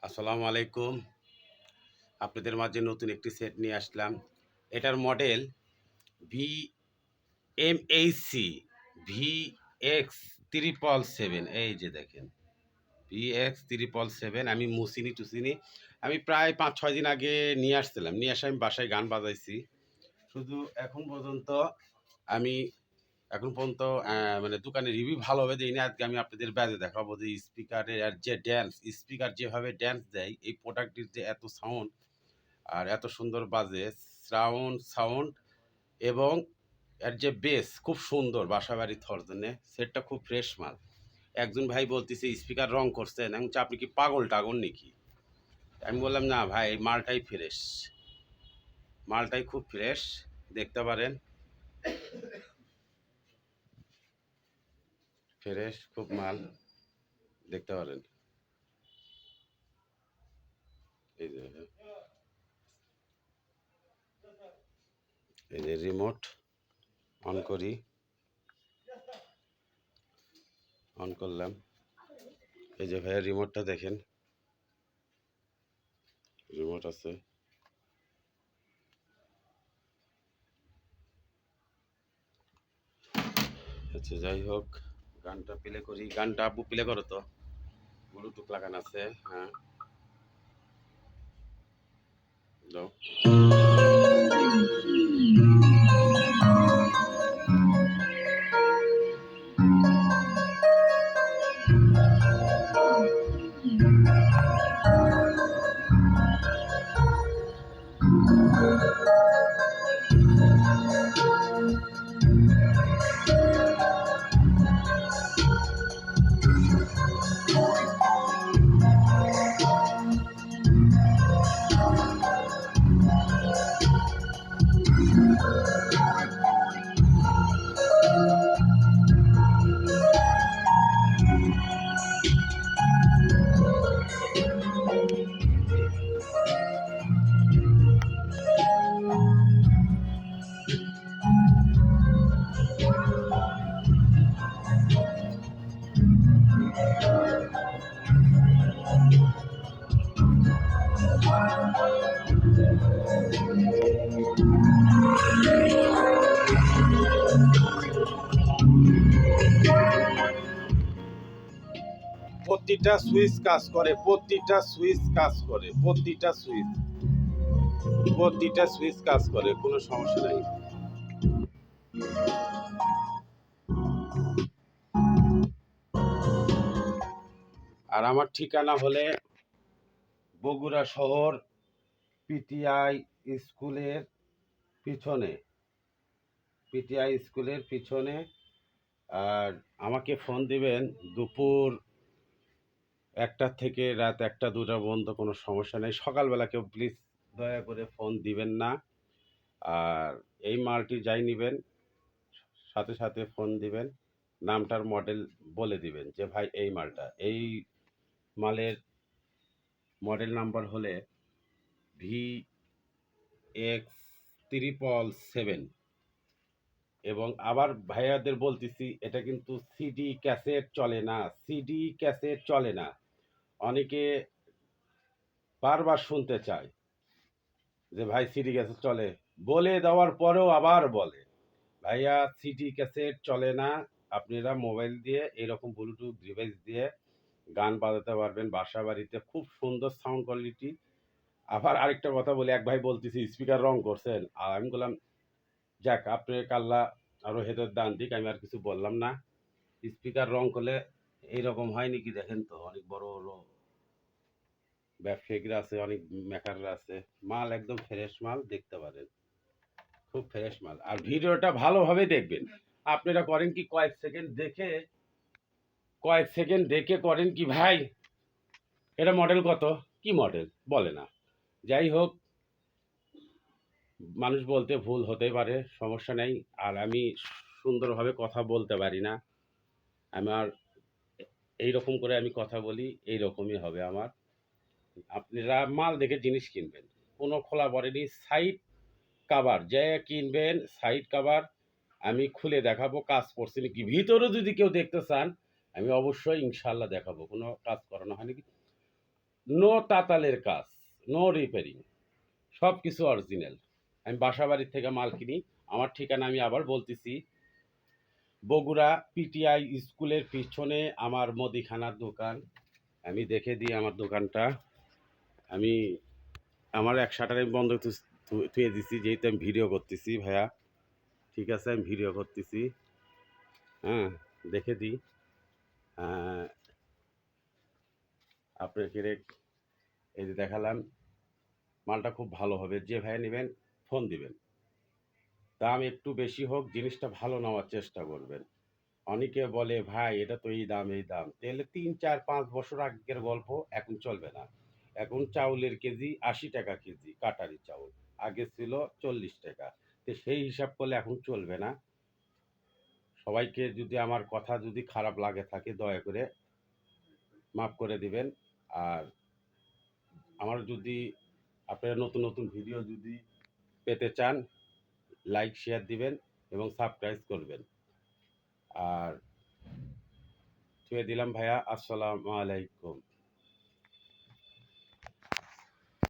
আসসালামু আলাইকুম। আপনাদের মাঝে নতুন একটি সেট নিয়ে আসলাম। এটার মডেল VMHC VX777। এই যে দেখেন, VX777। আমি মুসিনি টুসিনি, আমি প্রায় 5-6 দিন আগে নিয়ে আসছিলাম। নিয়ে আসে আমি বাসায় গান বাজাইছি। শুধু আমি এখন পর্যন্ত মানে দোকানে রিভিউ ভালোভাবে দিই না। আজকে আমি আপনাদের বাজে দেখাবো যে স্পিকারের আর যে ড্যান্স, স্পিকার যেভাবে ড্যান্স দেয়, এই প্রোডাক্টটির যে এত সাউন্ড আর এত সুন্দর বাজে, সাউন্ড এবং এর যে বেস খুব সুন্দর। বাসাবাড়ি থর জন্যে সেটটা খুব ফ্রেশ মাল। একজন ভাই বলতেছে স্পিকার রং করছেন, আমি বলছি আপনি কি পাগল টাগল নাকি? আমি বললাম না ভাই, এই মালটাই ফ্রেশ, মালটাই খুব ফ্রেশ। দেখতে পারেন, ফ্রেশ খুব মাল দেখতে পারেন। এই যে রিমোট অন করি, অন করলাম। এই যে ভাইয়া রিমোটটা দেখেন, রিমোট আছে। আচ্ছা যাই হোক, গানটা প্লে করি। গানটা আব্বু প্লে করো তো, ব্লুটুথ লাগানো আছে। হ্যাঁ, দাও। প্রতিটা সুইচ কাজ করে, প্রতিটা সুইচ কাজ করে, প্রতিটা সুইচ কাজ করে, কোনো সমস্যা নাই। আর আমার ঠিকানা হলে বগুড়া শহর, পিটিআই স্কুলের পিছনে, পিটিআই স্কুলের পিছনে। আর আমাকে ফোন দিবেন দুপুর 1টা থেকে রাত 1টা 2টা পর্যন্ত, কোনো সমস্যা নেই। সকালবেলা কেউ প্লিজ দয়া করে ফোন দিবেন না। আর এই মালটি যাই নেবেন, সাথে সাথে ফোন দিবেন, নামটার মডেল বলে দিবেন যে ভাই এই মালটা, এই মালের মডেল নাম্বার হলে VX777। এবং আবার ভাইয়াদের বলতেছি, এটা কিন্তু সিডি ক্যাসেট চলে না, সিডি ক্যাসেট চলে না। অনেকে বারবার শুনতে চায় যে ভাই সিডি ক্যাসেট চলে, বলে দেওয়ার পরেও আবার বলে ভাইয়া সিডি ক্যাসেট চলে না। আপনারা মোবাইল দিয়ে এরকম ব্লুটুথ ডিভাইস দিয়ে গান বাজাতে পারবেন বাসা বাড়িতে, খুব সুন্দর সাউন্ড কোয়ালিটি। আবার আরেকটা কথা বলি, এক ভাই বলতেছি স্পিকার রং করছেন, আর আমি বললাম যাক আপনি কাল্লা আরো হেদের দান দিক, আমি আর কিছু বললাম না। স্পিকার রং করলে এইরকম হয় নাকি দেখেন তো, অনেক বড় বড় ব্যবসায়িকরা আছে, অনেক মেকাররা আছে। মাল একদম ফ্রেশ মাল, দেখতে পারেন খুব ফ্রেশ মাল। আর ভিডিওটা ভালোভাবে দেখবেন। আপনারা করেন কি কয়েক সেকেন্ড দেখে করেন কি ভাই, এটা মডেল কত, কি মডেল বলে না। যাই হোক, মানুষ বলতে ভুল হতে পারে, সমস্যা নেই। আর আমি সুন্দরভাবে কথা বলতে পারি না। আমার এইরকম করে আমি কথা বলি, এইরকমই হবে আমার। আপনারা মাল দেখে জিনিস কিনবেন, কোনো খোলা পড়েনি। সাইড কাভার যে কিনবেন, সাইড কাভার আমি খুলে দেখাবো কাজ করছি নাকি। ভিতরে যদি কেউ দেখতে চান, আমি অবশ্যই ইনশাল্লাহ দেখাবো, কোনো কাজ করানো হয় নাকি। নো তাতালের কাজ, নো রিপেয়ারিং, সব কিছু অরিজিনাল। আমি বাসাবাড়ির থেকে মাল কিনি। আমার ঠিকানা আমি আবার বলতেছি, বগুড়া পিটিআই স্কুলের পিছনে আমার মুদিখানার দোকান। আমি দেখে দিই আমার দোকানটা। আমি আমার এক শাটার আমি বন্ধ থুয়ে দিছি, যেহেতু আমি ভিডিও করতেছি ভাইয়া। ঠিক আছে, আমি ভিডিও করতেছি। হ্যাঁ, দেখে দিই। আপনাকে এই যে দেখালাম, মালটা খুব ভালো হবে। যে ভাইয়া নেবেন ফোন দিবেন। দাম একটু বেশি হোক, জিনিসটা ভালো নেওয়ার চেষ্টা করবেন। অনেকে বলে ভাই এটা তো এই দাম এই দাম, তাহলে ৩ ৪ ৫ বছর আগের গল্প, এখন চলবে না। এখন চাউলের কেজি ৮০ টাকা কেজি, কাটারি চাউল। আগে ছিল ৪০ টাকা। তো সেই হিসাব করলে এখন চলবে না। সবাইকে যদি আমার কথা যদি খারাপ লাগে থাকে, দয়া করে মাফ করে দিবেন। আর আমার যদি আপনারা নতুন নতুন ভিডিও যদি পেতে চান, লাইক শেয়ার দিবেন এবং সাবস্ক্রাইব করবেন। আর ছুঁয়ে দিলাম ভাইয়া, আসসালামু আলাইকুম।